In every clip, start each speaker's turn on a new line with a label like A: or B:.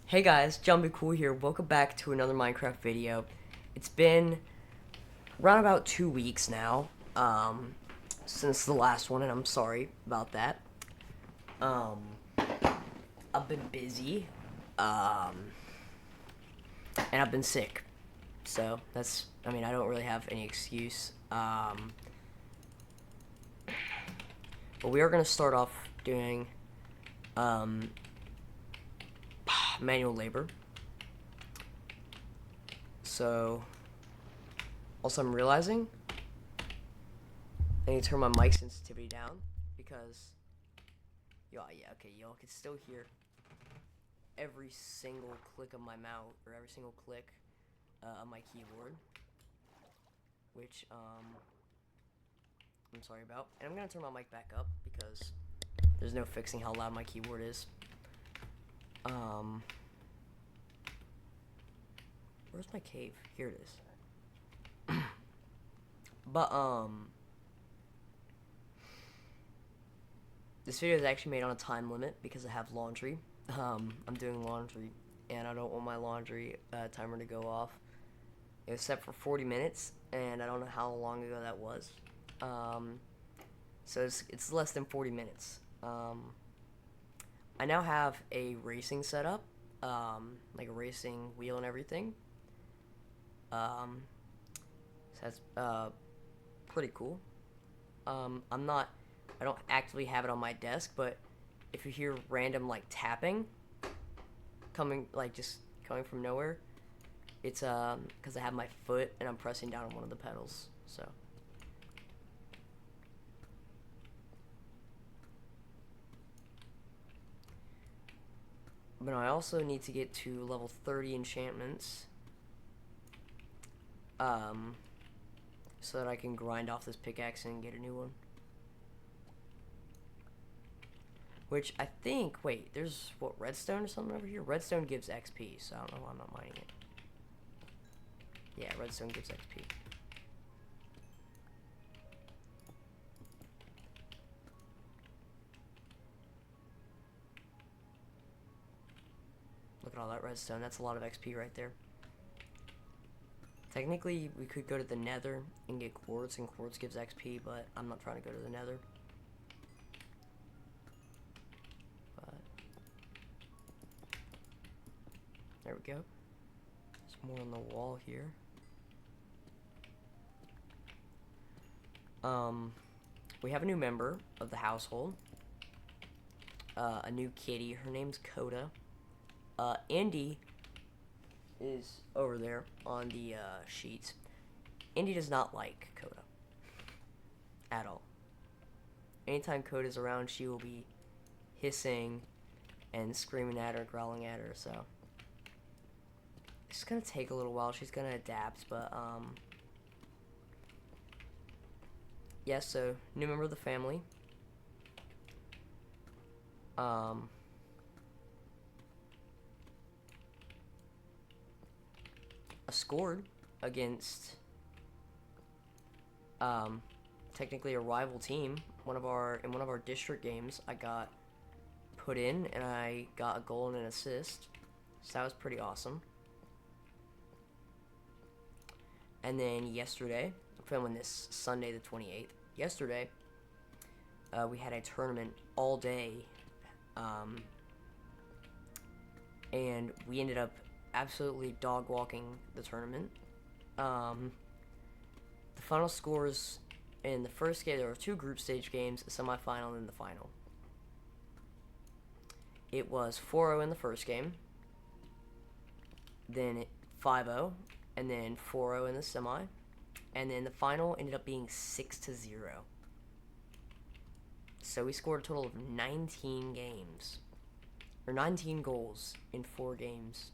A: Hey guys, Jumpy Cool here. Welcome back to another Minecraft video. It's been around about 2 weeks now, since the last one, and I'm sorry about that. Um, I've been busy, and I've been sick. So I don't really have any excuse. But we are gonna start off doing, um, manual labor. So, also I'm realizing I need to turn my mic sensitivity down because, y'all can still hear every single click of my mouse or every single click of my keyboard, which I'm sorry about. And I'm gonna turn my mic back up because there's no fixing how loud my keyboard is. Where's my cave? Here it is. But this video is actually made on a time limit because I have laundry. I'm doing laundry, and I don't want my laundry timer to go off. It was set for 40 minutes, and I don't know how long ago that was. So it's less than 40 minutes. I now have a racing setup, like a racing wheel and everything. So that's pretty cool. I don't actively have it on my desk, but if you hear random like tapping just coming from nowhere, it's because I have my foot and I'm pressing down on one of the pedals. So but I also need to get to level 30 enchantments, so that I can grind off this pickaxe and get a new one. Which I think, wait, there's redstone or something over here? Redstone gives XP, so I don't know why I'm not mining it. Yeah, redstone gives XP. Look at all that redstone. That's a lot of XP right there. Technically, we could go to the nether and get quartz, and quartz gives XP, but I'm not trying to go to the nether. But there we go. There's more on the wall here. We have a new member of the household. A new kitty. Her name's Coda. Indy is over there on the sheets. Indy does not like Coda at all. Anytime Coda's around, she will be hissing and screaming at her, growling at her. So it's gonna take a little while. She's gonna adapt, but yeah. So new member of the family. I scored against technically a rival team. In one of our district games, I got put in and I got a goal and an assist. So that was pretty awesome. And then yesterday, I'm filming this Sunday the 28th. Yesterday, we had a tournament all day, and we ended up absolutely dog walking the tournament. The final scores in the first game, there were two group stage games, a semifinal and the final. It was 4-0 in the first game, then 5-0, and then 4-0 in the semi, and then the final ended up being 6-0. So we scored a total of 19 games, or 19 goals in 4 games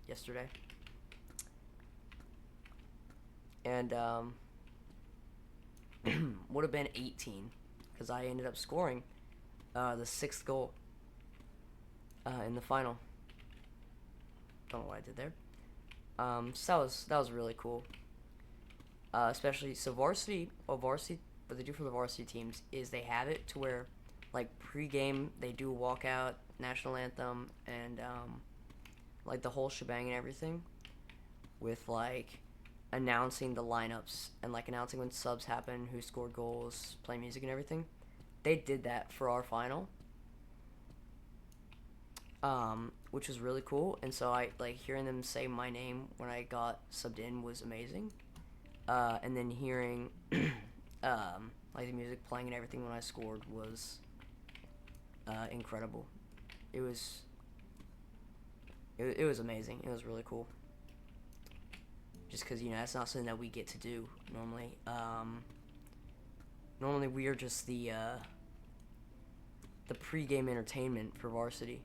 A: yesterday. And would have been 18 because I ended up scoring the 6th goal in the final. Don't know what I did there. So that was really cool. Especially varsity. What they do for the varsity teams is they have it to where, like, pre-game they do a walkout, national anthem, and like the whole shebang and everything, with like announcing the lineups and like announcing when subs happen, who scored goals, play music and everything. They did that for our final, which was really cool. And so I like hearing them say my name when I got subbed in was amazing. And then hearing like the music playing and everything when I scored was incredible. It was it was amazing. It was really cool. Just because, you know, that's not something that we get to do normally. Normally we are just the pregame entertainment for varsity.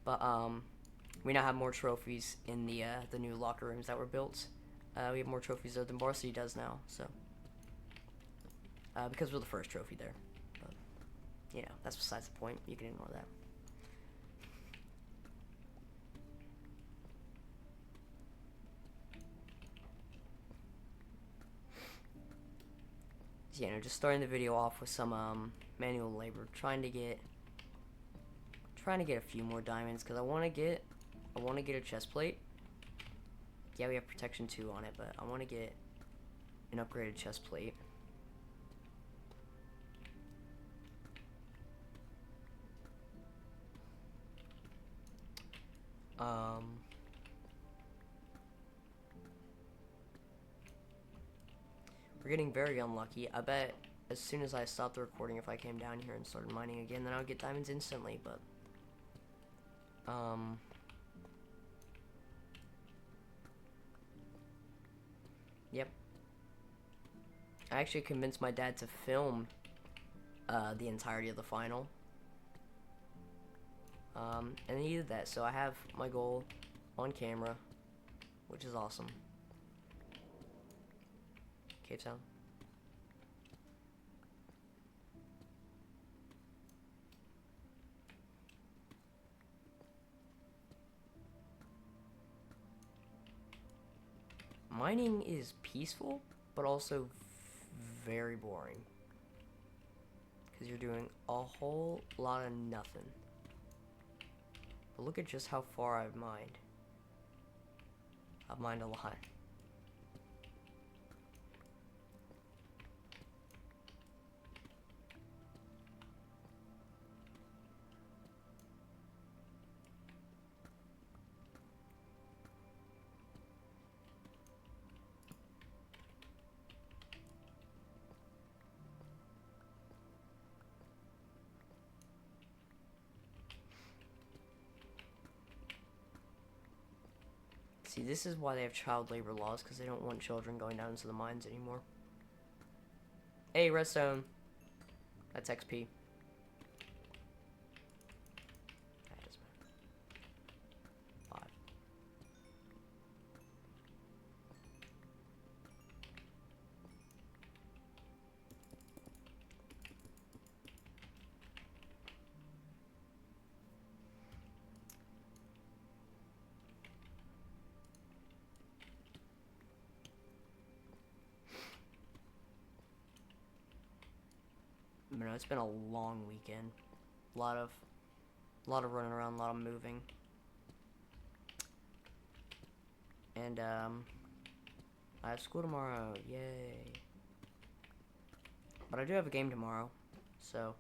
A: But we now have more trophies in the new locker rooms that were built. We have more trophies there than varsity does now. So because we're the first trophy there. But you know, that's besides the point. You can ignore that. So, you know, just starting the video off with some manual labor, trying to get a few more diamonds because I want to get a chest plate. Yeah, we have protection 2 on it, but I want to get an upgraded chest plate. We're getting very unlucky. I bet as soon as I stopped the recording, if I came down here and started mining again, then I would get diamonds instantly, but yep. I actually convinced my dad to film the entirety of the final. And he did that, so I have my goal on camera, which is awesome. Cave sound. Mining is peaceful, but also very boring. Because you're doing a whole lot of nothing. But look at just how far I've mined. I've mined a lot. See, this is why they have child labor laws, because they don't want children going down into the mines anymore. Hey, redstone. That's XP. That doesn't matter. 5. You know, it's been a long weekend. A lot of running around, a lot of moving. And I have school tomorrow. Yay. But I do have a game tomorrow. So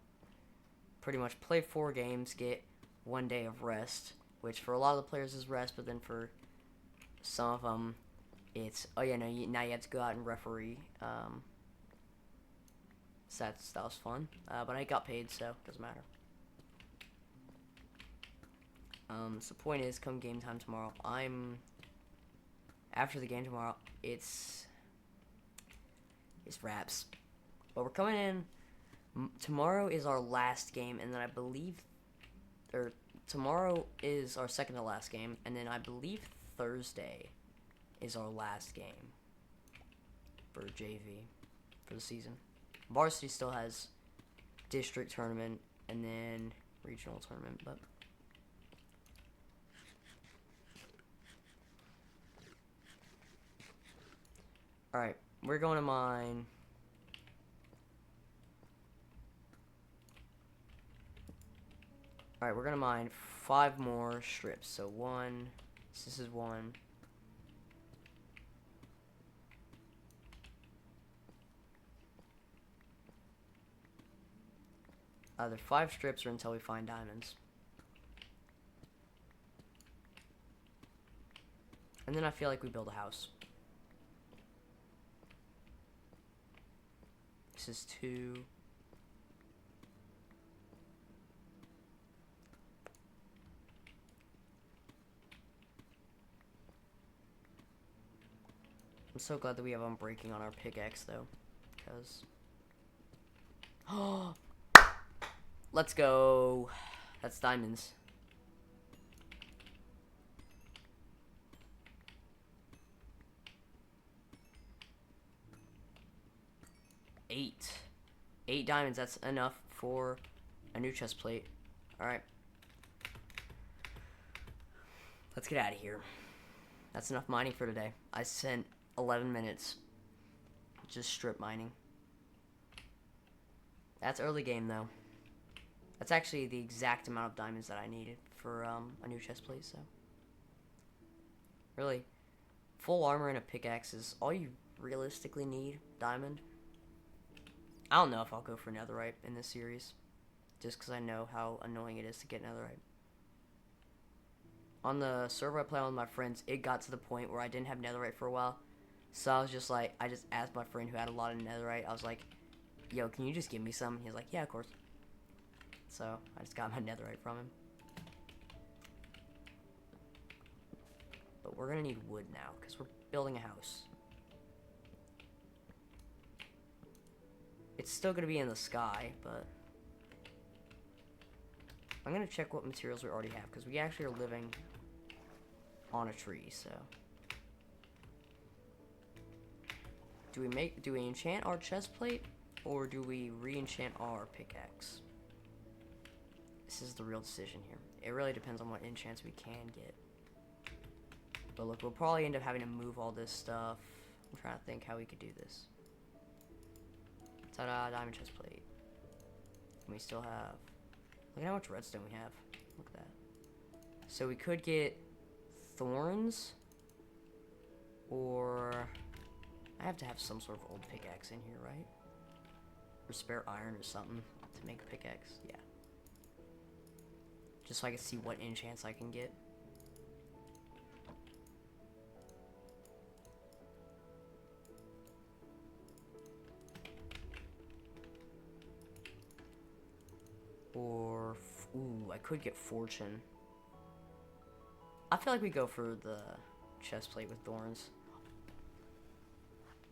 A: pretty much play 4 games, get 1 day of rest, which for a lot of the players is rest, but then for some of them it's, oh yeah, no, now you have to go out and referee. So that was fun, but I got paid, so it doesn't matter. So the point is, come game time tomorrow, after the game tomorrow, it's wraps. But we're coming in, tomorrow is our last game, and then I believe, or tomorrow is our second to last game, and then I believe Thursday is our last game for JV for the season. Varsity still has district tournament and then regional tournament, but alright, we're going to mine. Alright, we're going to mine 5 more strips. So 1, this is 1. Either 5 strips or until we find diamonds. And then I feel like we build a house. This is 2. I'm so glad that we have unbreaking on our pickaxe though, because let's go. That's diamonds. Eight diamonds. That's enough for a new chest plate. All right, let's get out of here. That's enough mining for today. I spent 11 minutes just strip mining. That's early game though. That's actually the exact amount of diamonds that I needed for a new chest plate. So really, full armor and a pickaxe is all you realistically need. Diamond. I don't know if I'll go for netherite in this series, just because I know how annoying it is to get netherite. On the server I play on with my friends, it got to the point where I didn't have netherite for a while. So I was just like, I just asked my friend who had a lot of netherite, I was like, yo, can you just give me some? And he was like, yeah, of course. So I just got my netherite from him. But we're going to need wood now, because we're building a house. It's still going to be in the sky, but I'm going to check what materials we already have, because we actually are living on a tree, so. Do we enchant our chest plate, or do we re-enchant our pickaxe? This is the real decision here. It really depends on what enchants we can get. But look, we'll probably end up having to move all this stuff. I'm trying to think how we could do this. Ta-da, diamond chest plate. And we still have, look at how much redstone we have. Look at that. So we could get thorns, or I have to have some sort of old pickaxe in here, right? Or spare iron or something to make a pickaxe. Yeah. Just so I can see what enchants I can get. Or, ooh, I could get fortune. I feel like we go for the chest plate with thorns.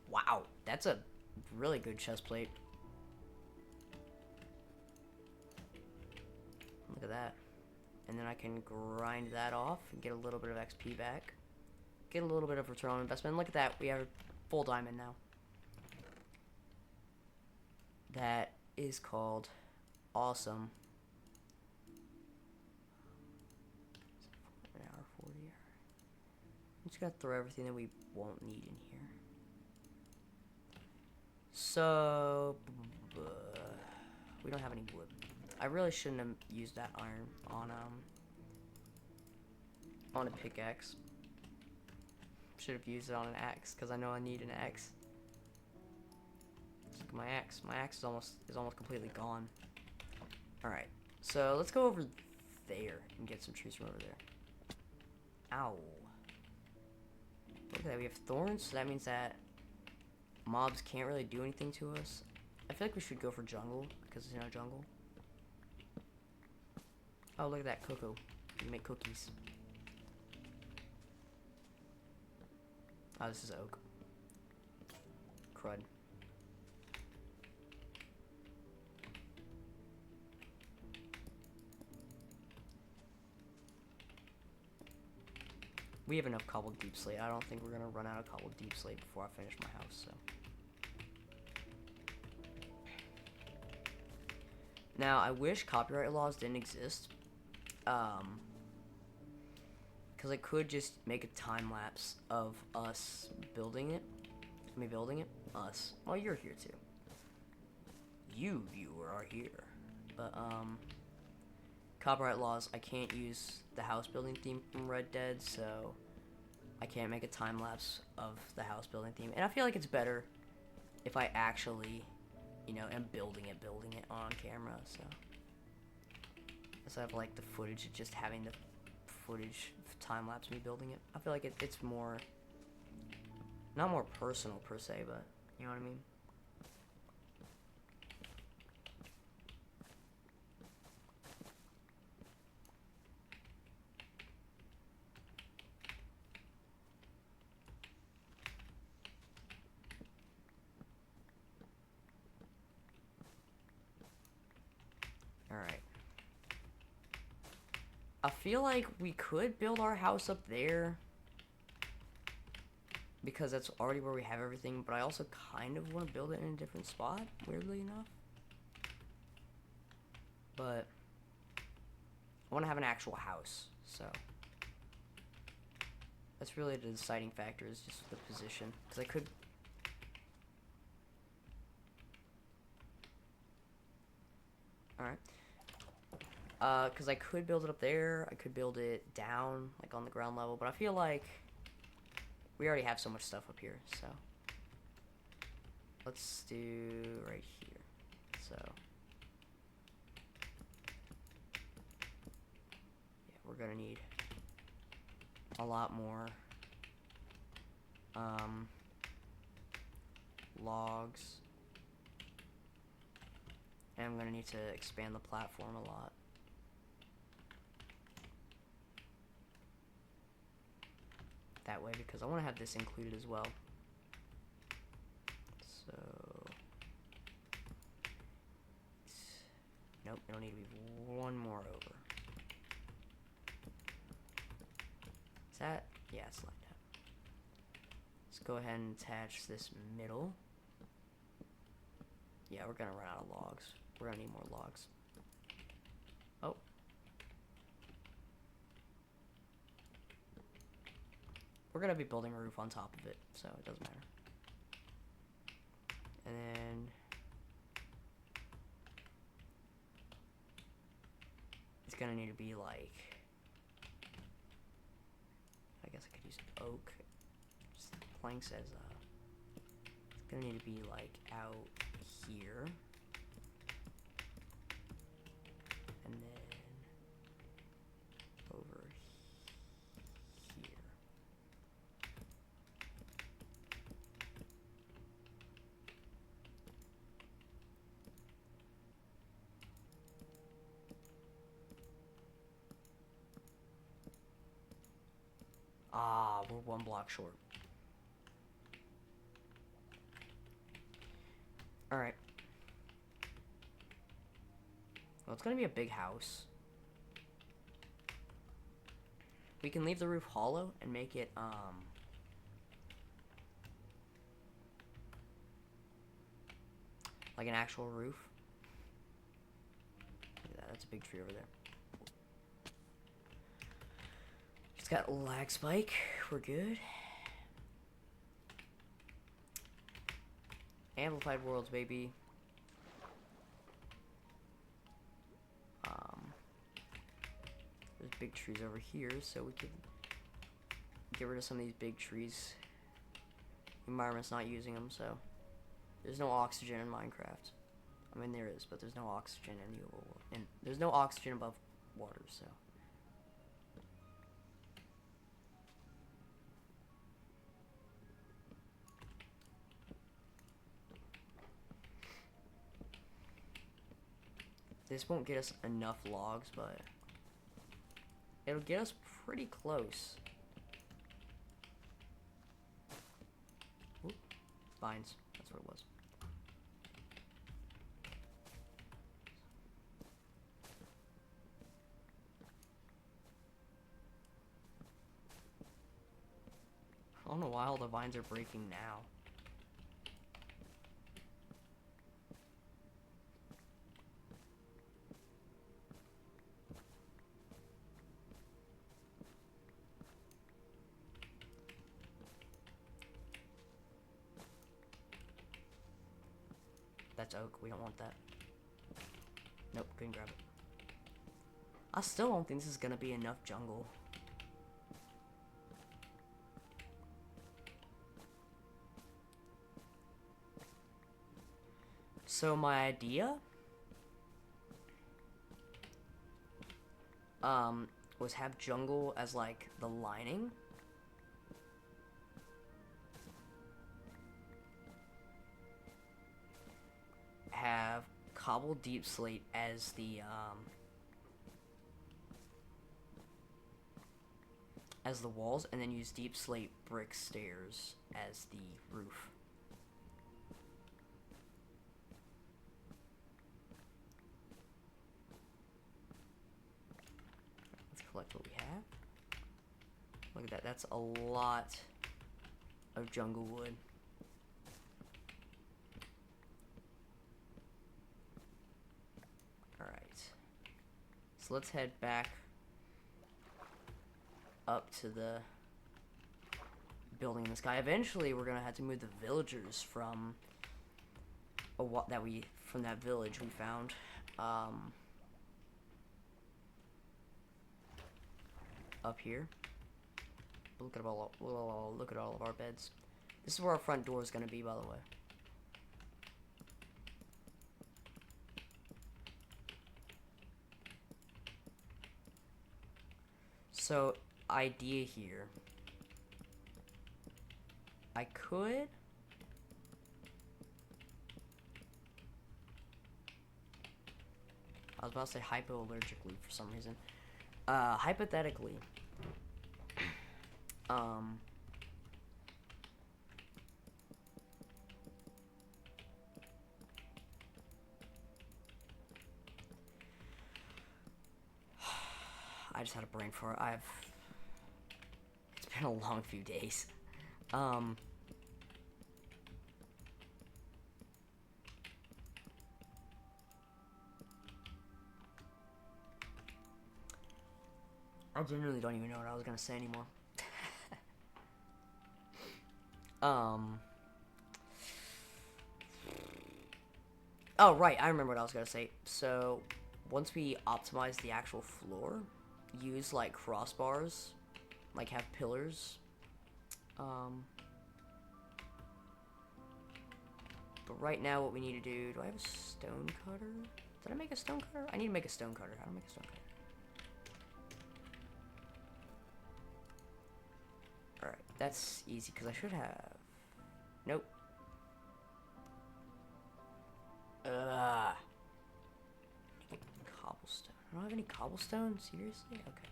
A: Wow, that's a really good chest plate. Look at that. And then I can grind that off and get a little bit of XP back. Get a little bit of return on investment. Look at that, we have a full diamond now. That is called awesome. An hour 40. I'm just gonna throw everything that we won't need in here. So we don't have any wood. I really shouldn't have used that iron on a pickaxe. Should have used it on an axe, because I know I need an axe. Look at my axe. My axe is almost completely gone. Alright, so let's go over there and get some trees from over there. Ow. Look at that, we have thorns, so that means that mobs can't really do anything to us. I feel like we should go for jungle, because there's no jungle. Oh, look at that, cocoa. You can make cookies. Oh, this is oak. Crud. We have enough cobbled deep slate. I don't think we're gonna run out of cobbled deep slate before I finish my house, so. Now, I wish copyright laws didn't exist. Because I could just make a time lapse of us building it. Me building it? Us. Well, you're here too. You, viewer, are here. But, copyright laws, I can't use the house building theme from Red Dead, so I can't make a time lapse of the house building theme. And I feel like it's better if I actually, you know, am building it on camera, so. Instead of like the footage, just having the footage time lapse me building it. I feel like it's more, not more personal per se, but you know what I mean? Alright. I feel like we could build our house up there, because that's already where we have everything, but I also kind of want to build it in a different spot, weirdly enough. But I want to have an actual house, so that's really the deciding factor, is just the position, because I could... Alright. Because I could build it up there, I could build it down, like on the ground level, but I feel like we already have so much stuff up here, so let's do right here. So yeah, we're gonna need a lot more logs, and I'm gonna need to expand the platform a lot. That way, because I want to have this included as well. So nope, it'll need to be one more over. Is that? Yeah, it's like that. Let's go ahead and attach this middle. Yeah, we're gonna run out of logs. We're gonna need more logs. Oh. We're gonna be building a roof on top of it, so it doesn't matter. And then it's gonna need to be like, I guess I could use oak. Just the plank says it's gonna need to be like out here. And then over here. Ah, we're one block short. Alright. Well, it's gonna be a big house. We can leave the roof hollow and make it, like an actual roof. Look at that, that's a big tree over there. It's got lag spike, we're good. Amplified worlds, baby. There's big trees over here, so we could get rid of some of these big trees. The environment's not using them, so there's no oxygen in Minecraft. I mean, there is, but there's no oxygen in the overworld, and there's no oxygen above water, so. This won't get us enough logs, but it'll get us pretty close. Oop, vines, that's what it was. I don't know why all the vines are breaking now. That's oak. We don't want that. Nope, couldn't grab it. I still don't think this is gonna be enough jungle. So my idea was have jungle as like the lining. Have cobbled deep slate as the walls, and then use deep slate brick stairs as the roof. Let's collect what we have. Look at that, that's a lot of jungle wood. Alright. So let's head back up to the building in the sky. Eventually, we're gonna have to move the villagers from that village we found. Up here. Look at all of our beds. This is where our front door is gonna be, by the way. So, idea here. I could I was about to say hypoallergically for some reason. Hypothetically, I just had a brain fart. It's been a long few days. I genuinely don't even know what I was gonna say anymore. Oh, right, I remember what I was gonna say. So, once we optimize the actual floor, use, like, crossbars, like, have pillars, but right now what we need to do I have a stone cutter? Did I make a stone cutter? I need to make a stone cutter. How do I make a stone cutter? Alright, that's easy, because I should have... Nope. Cobblestone. I don't have any cobblestone? Seriously? Okay.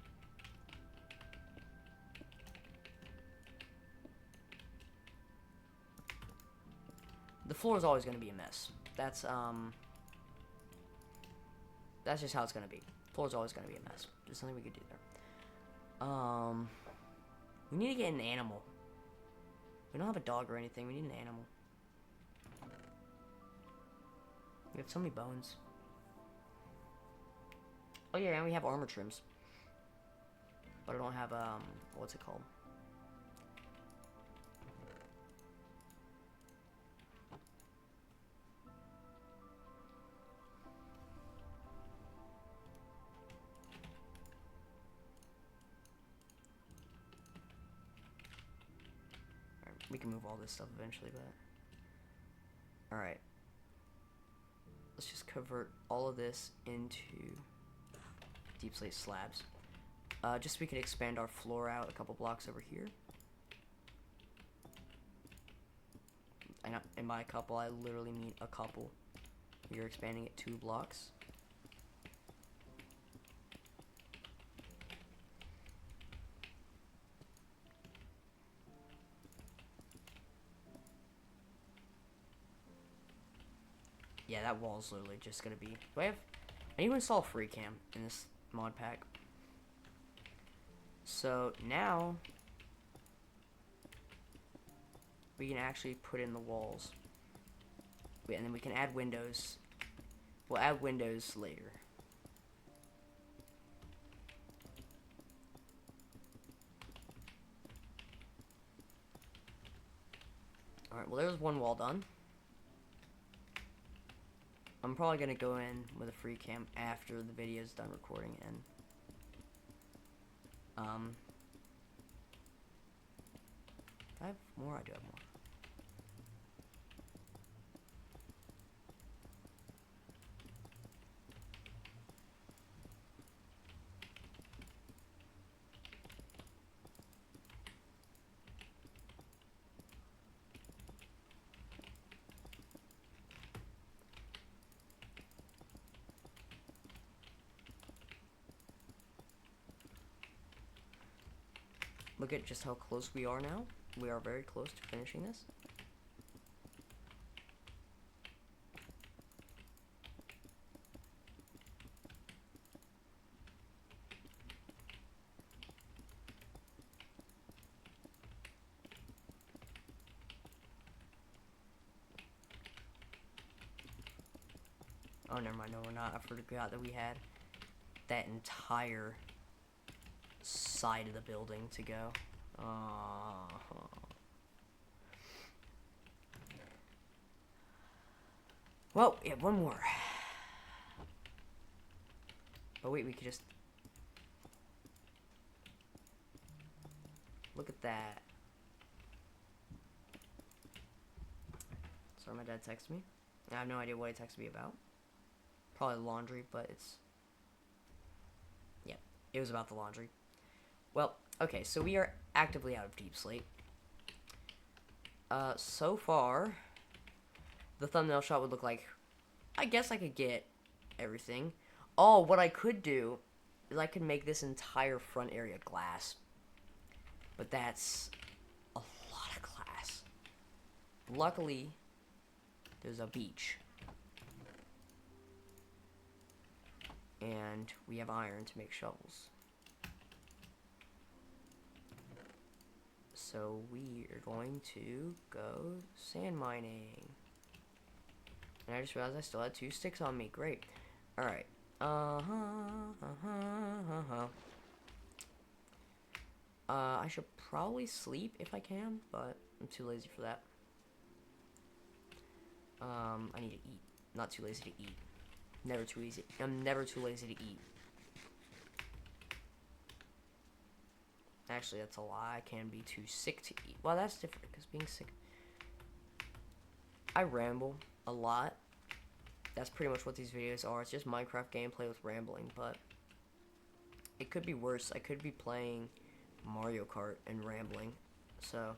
A: The floor is always going to be a mess. That's just how it's going to be. The floor is always going to be a mess. There's nothing we could do there. We need to get an animal. We don't have a dog or anything. We need an animal. We have so many bones. Oh yeah, and we have armor trims. But I don't have, what's it called? We can move all this stuff eventually, but... Alright. Let's just convert all of this into deep slate slabs. Just so we can expand our floor out a couple blocks over here. And in my couple, I literally mean a couple. You're expanding it 2 blocks. Yeah, that wall's literally just gonna be... Do I need to install free cam in this mod pack. So now we can actually put in the walls. And then we can add windows. We'll add windows later. Alright, well there's one wall done. I'm probably going to go in with a free cam after the video is done recording, and I have more. I do have more. Look at just how close we are now. We are very close to finishing this. Oh, never mind. No, we're not. I forgot that we had that entire side of the building to go. Well, yeah, one more. Oh wait, we could just look at that. Sorry, my dad texted me. I have no idea what he texted me about. Probably laundry, but it's... Yeah, it was about the laundry. Well, okay, so we are actively out of deep slate. So far, the thumbnail shot would look like... I guess I could get everything. Oh, what I could do is I could make this entire front area glass. But that's a lot of glass. Luckily, there's a beach. And we have iron to make shovels. So we are going to go sand mining. And I just realized I still had 2 sticks on me. Great. Alright. I should probably sleep if I can, but I'm too lazy for that. I need to eat. Not too lazy to eat. Never too easy. I'm never too lazy to eat. Actually, that's a lie. I can be too sick to eat. Well, that's different, because being sick... I ramble a lot. That's pretty much what these videos are. It's just Minecraft gameplay with rambling, but... It could be worse. I could be playing Mario Kart and rambling. So...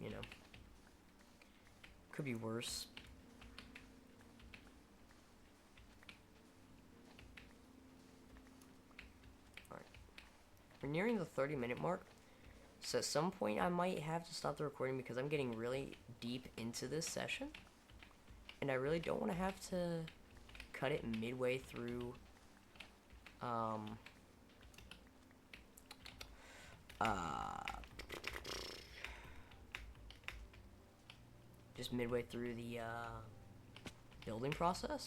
A: You know. Could be worse. We're nearing the 30-minute mark, so at some point I might have to stop the recording because I'm getting really deep into this session, and I really don't want to have to cut it midway through, just midway through the, building process,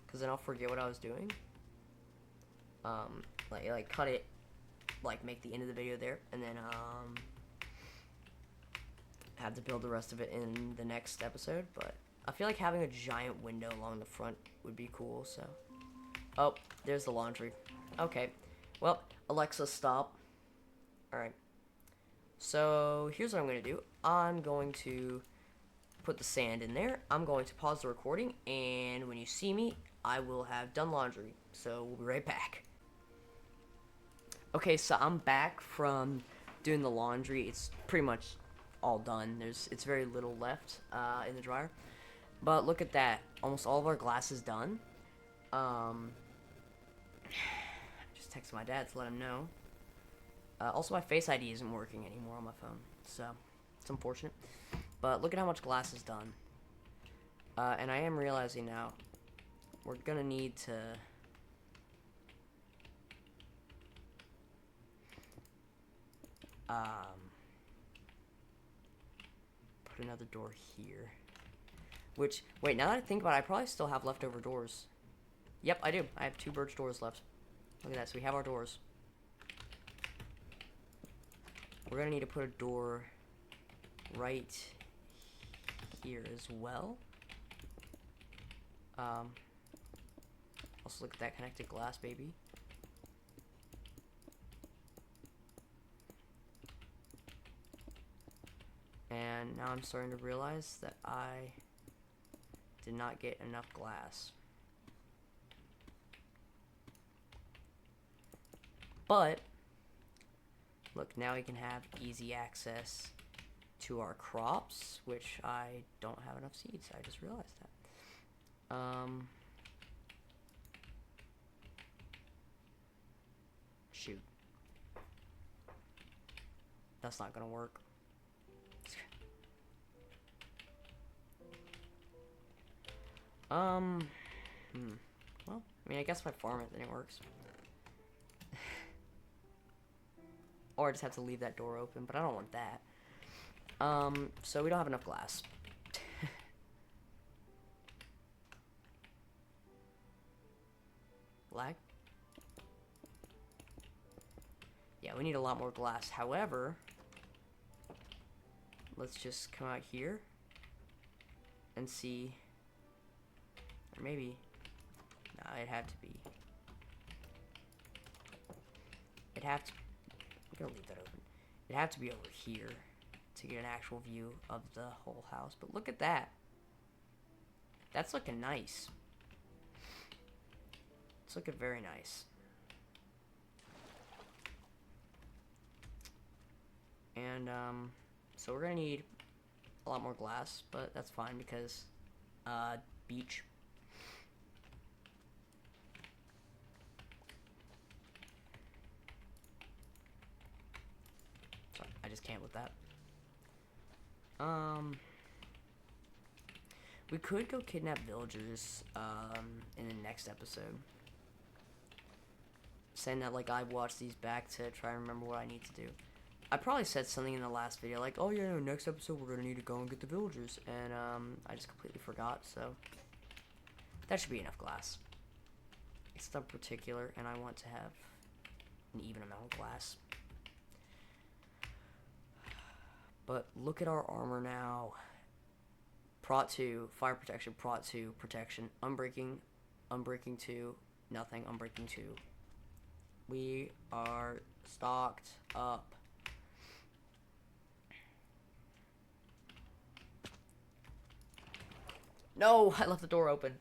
A: because then I'll forget what I was doing, like cut it, like make the end of the video there, and then have to build the rest of it in the next episode. But I feel like having a giant window along the front would be cool. So, oh, there's the laundry. Okay, well, Alexa, stop. All right. So here's what I'm gonna do. I'm going to put the sand in there. I'm going to pause the recording, and when you see me, I will have done laundry. So we'll be right back. Okay, so I'm back from doing the laundry. It's pretty much all done. It's very little left in the dryer. But look at that. Almost all of our glass is done. Just texted my dad to let him know. Also, my Face ID isn't working anymore on my phone. So, it's unfortunate. But look at how much glass is done. And I am realizing now, we're going to need to... put another door here. Which, wait, now that I think about it, I probably still have leftover doors. Yep, I do. I have 2 birch doors left. Look at that. So we have our doors. We're going to need to put a door right here as well. Also, look at that connected glass, baby. And now I'm starting to realize that I did not get enough glass. But, look, now we can have easy access to our crops, which I don't have enough seeds. I just realized that. Shoot. That's not gonna work. Well, I mean, I guess if I farm it, then it works. Or I just have to leave that door open, but I don't want that. So we don't have enough glass. Lag? Yeah, we need a lot more glass. However, let's just come out here and see. Or maybe, no, it'd have to be. It'd have to. I'm gonna leave that open. It'd have to be over here to get an actual view of the whole house. But look at that. That's looking nice. It's looking very nice. And, so we're gonna need a lot more glass, but that's fine because, beach. Sorry, I just can't with that. We could go kidnap villagers, in the next episode. Saying that, like, I watched these back to try and remember what I need to do. I probably said something in the last video, like, oh yeah, next episode we're gonna need to go and get the villagers, and, I just completely forgot, so that should be enough glass. It's not particular, and I want to have an even amount of glass. But look at our armor now. Prot 2, fire protection, Prot 2, protection, unbreaking 2, nothing, unbreaking 2. We are stocked up. No, I left the door open.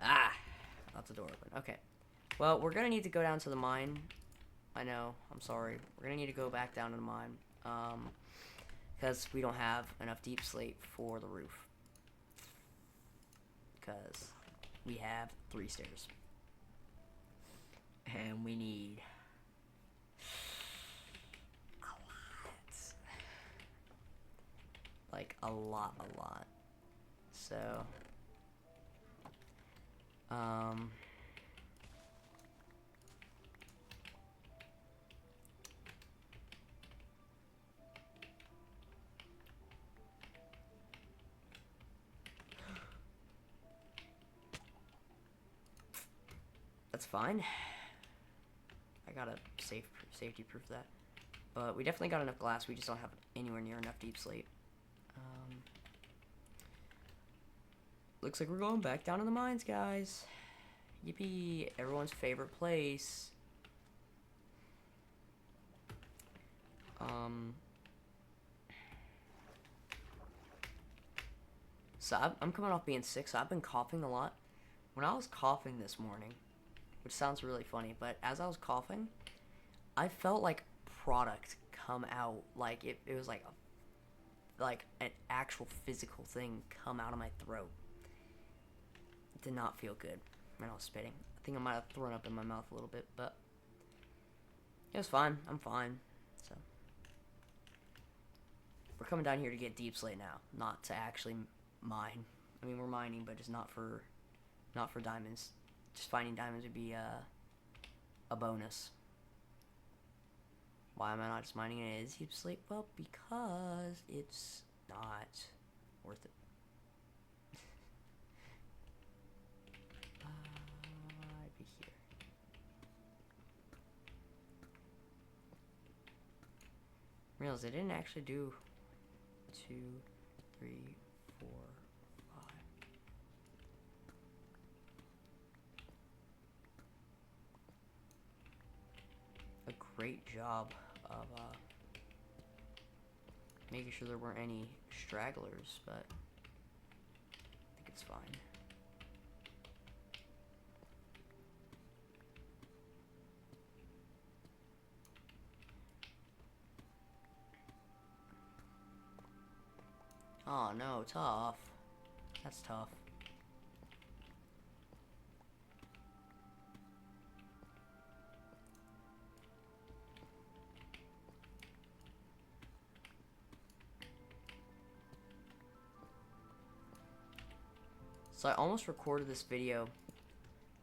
A: Ah, left the door open. Okay. Well, we're gonna need to go down to the mine. I know, I'm sorry. We're gonna need to go back down to the mine. Because we don't have enough deep slate for the roof. Because we have 3 stairs. And we need a lot. Like, a lot. So, that's fine. I got a safety proof of that. But we definitely got enough glass. We just don't have anywhere near enough deep slate. Looks like we're going back down to the mines, guys. Yippee! Everyone's favorite place. So I'm coming off being sick, so I've been coughing a lot. When I was coughing this morning, which sounds really funny, but as I was coughing, I felt like product come out, like it was like an actual physical thing come out of my throat. It did not feel good when I was spitting. I think I might have thrown up in my mouth a little bit, but it was fine. I'm fine. So we're coming down here to get deep slate now, not to actually mine. I mean, we're mining, but just not for diamonds. Just finding diamonds would be a bonus. Why am I not just mining it as deep slate? Well, because it's not worth it. I'd be here. Realize I didn't actually do 2, 3, 4, 5. A great job of making sure there weren't any stragglers, but I think it's fine. Oh no, tough. That's tough. So I almost recorded this video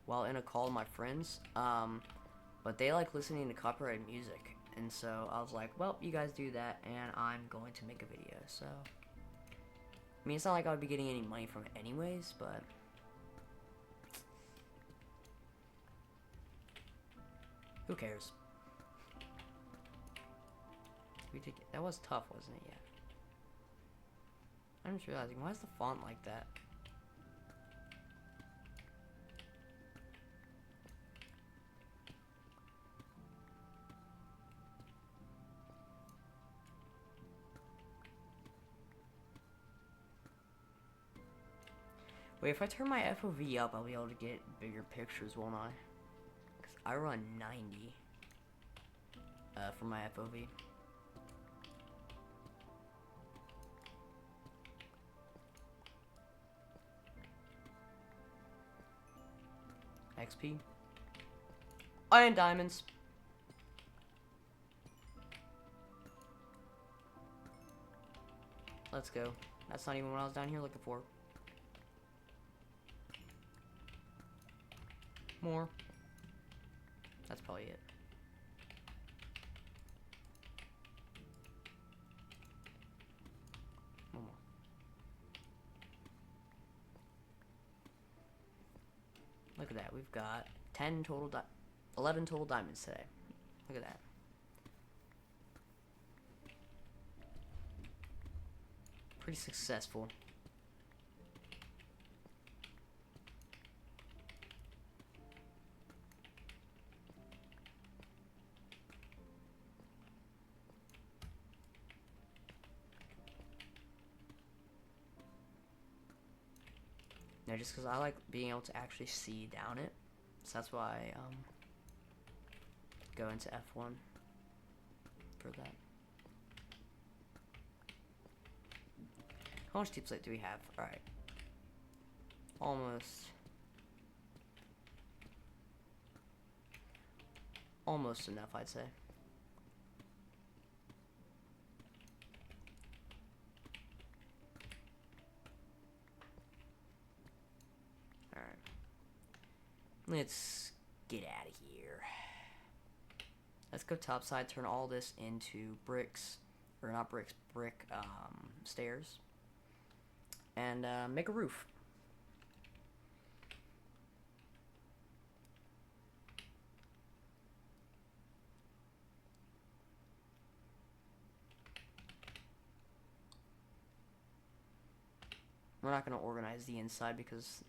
A: while in a call with my friends, but they like listening to copyrighted music, and so I was like, well, you guys do that, and I'm going to make a video, so... I mean, it's not like I would be getting any money from it anyways, but... who cares? That was tough, wasn't it? Yeah. I'm just realizing, why is the font like that? Wait, if I turn my FOV up, I'll be able to get bigger pictures, won't I? Because I run 90 for my FOV. XP. Iron diamonds. Let's go. That's not even what I was down here looking for. More. That's probably it. One more. Look at that. We've got 10 total 11 total diamonds today. Look at that. Pretty successful. No, just because I like being able to actually see down it. So that's why I go into F1 for that. How much deep slate do we have? Alright. Almost enough, I'd say. Alright. Let's get out of here. Let's go topside, turn all this into bricks. Or not bricks, brick stairs. And make a roof. We're not going to organize the inside because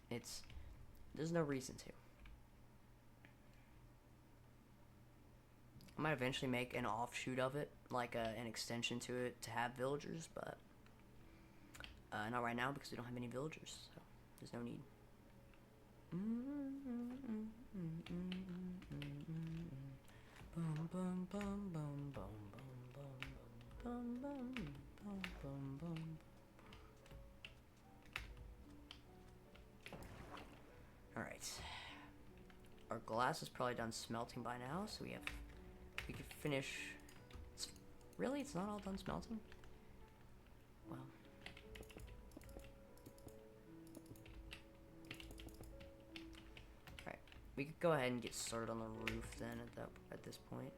A: there's no reason to. I might eventually make an offshoot of it, like an extension to it to have villagers, but not right now because we don't have any villagers, so there's no need. Alright. Our glass is probably done smelting by now, so we could finish. Really? It's not all done smelting? Well. Alright. We could go ahead and get started on the roof then at this point.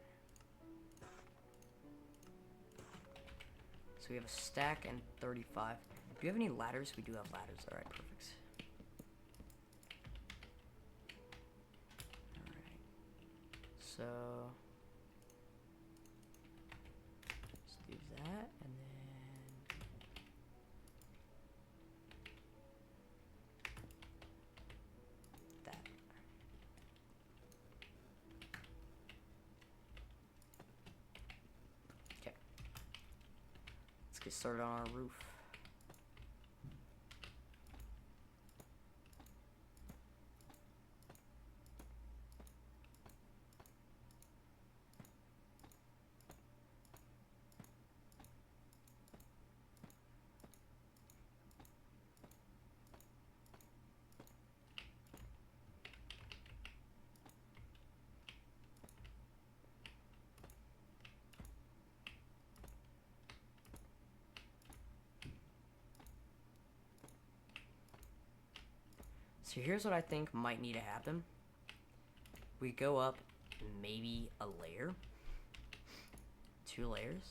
A: So we have a stack and 35. Do we have any ladders? We do have ladders. Alright, perfect. So let's do that, and then that. Okay. Let's get started on our roof. So here's what I think might need to happen. We go up maybe a layer, 2 layers.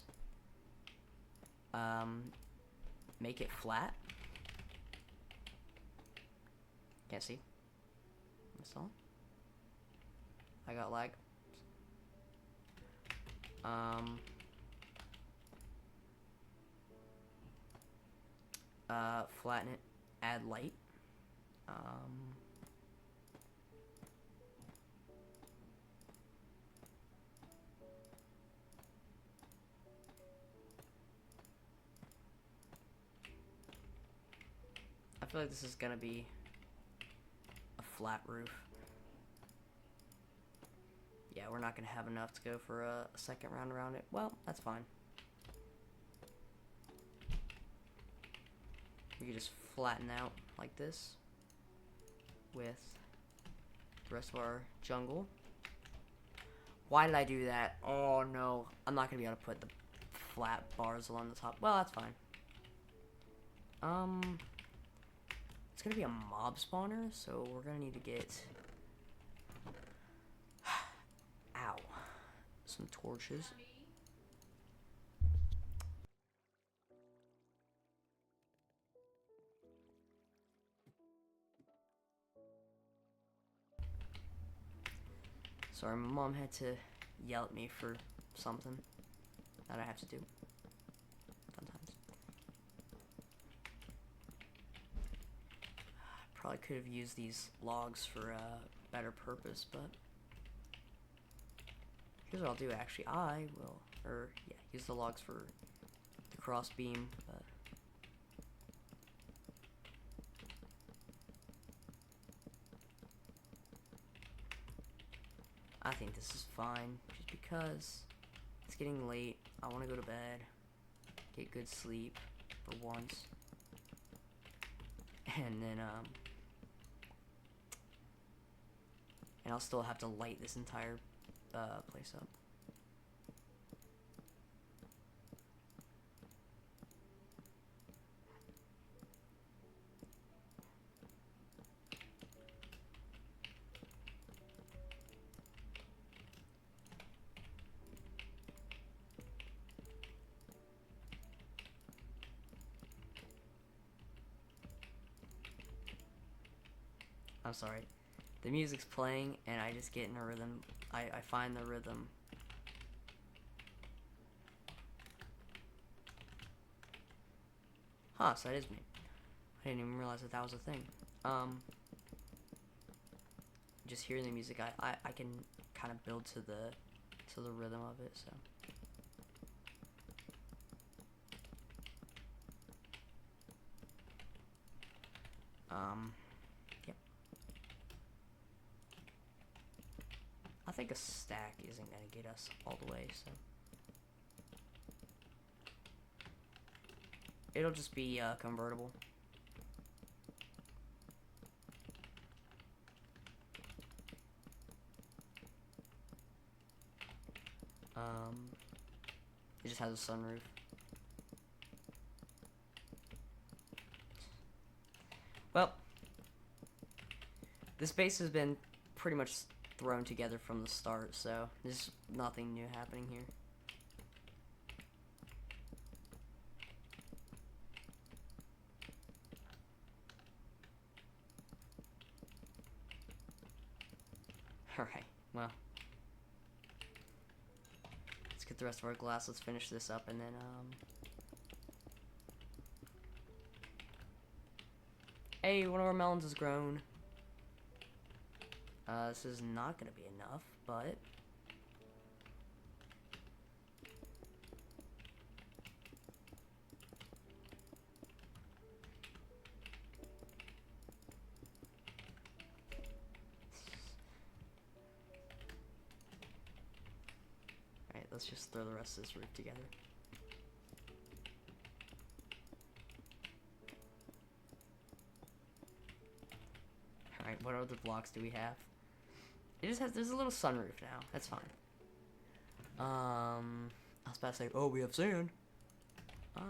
A: Make it flat. Can't see. That's all. I got lag. Flatten it. Add light. I feel like this is gonna be a flat roof. Yeah, we're not gonna have enough to go for a second round around it. Well, that's fine. We can just flatten out like this with the rest of our jungle. Why did I do that? Oh no, I'm not gonna be able to put the flat bars along the top. Well, that's fine. It's gonna be a mob spawner, so we're gonna need to get ow, some torches. Sorry, my mom had to yell at me for something that I have to do sometimes. Probably could have used these logs for a better purpose, but here's what I'll do actually. I will, use the logs for the cross beam, but I think this is fine, just because it's getting late. I want to go to bed, get good sleep for once, and then and I'll still have to light this entire place up. I'm sorry. The music's playing and I just get in a rhythm. I find the rhythm. Huh, so that is me. I didn't even realize that that was a thing. Just hearing the music, I can kind of build to the rhythm of it, so. Yep. I think a stack isn't gonna get us all the way, so. It'll just be convertible. It just has a sunroof. Well, this base has been pretty much thrown together from the start, so there's nothing new happening here. Alright, well. Let's get the rest of our glass. Let's finish this up and then, Hey, one of our melons has grown. This is not gonna be enough, but let's just throw the rest of this roof together. Alright, what other blocks do we have? It just has, there's a little sunroof now. That's fine. I was about to say, oh, we have sand. A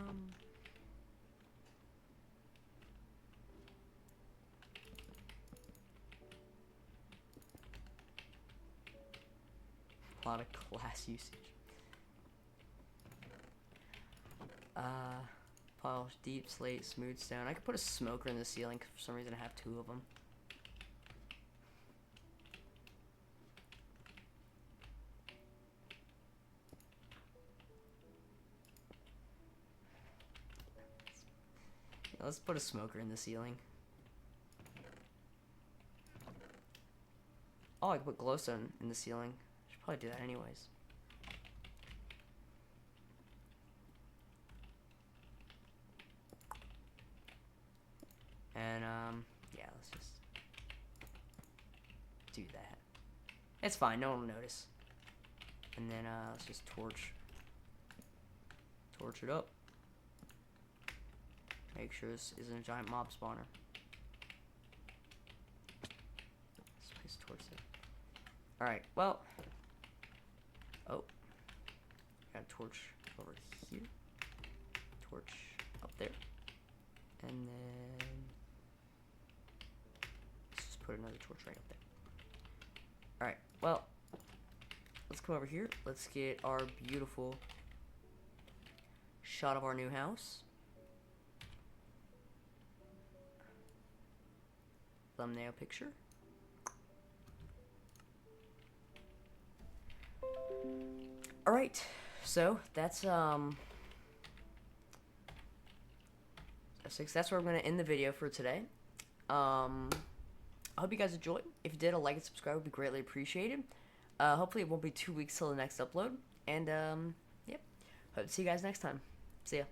A: lot of glass usage. Polished deep slate, smooth stone. I could put a smoker in the ceiling because for some reason I have 2 of them. Yeah, let's put a smoker in the ceiling. Oh, I could put glowstone in the ceiling. Should probably do that anyways. And, yeah, let's just do that. It's fine, no one will notice. And then, let's just torch it up. Make sure this isn't a giant mob spawner. Let's place torch there. Alright, well. Oh. Got a torch over here. Torch up there. And then let's just put another torch right up there. Alright, well, let's come over here. Let's get our beautiful shot of our new house. Thumbnail picture. Alright, so that's where we're gonna end the video for today. I hope you guys enjoyed. If you did, a like and subscribe would be greatly appreciated. Hopefully it won't be 2 weeks till the next upload. And yep. Hope to see you guys next time. See ya.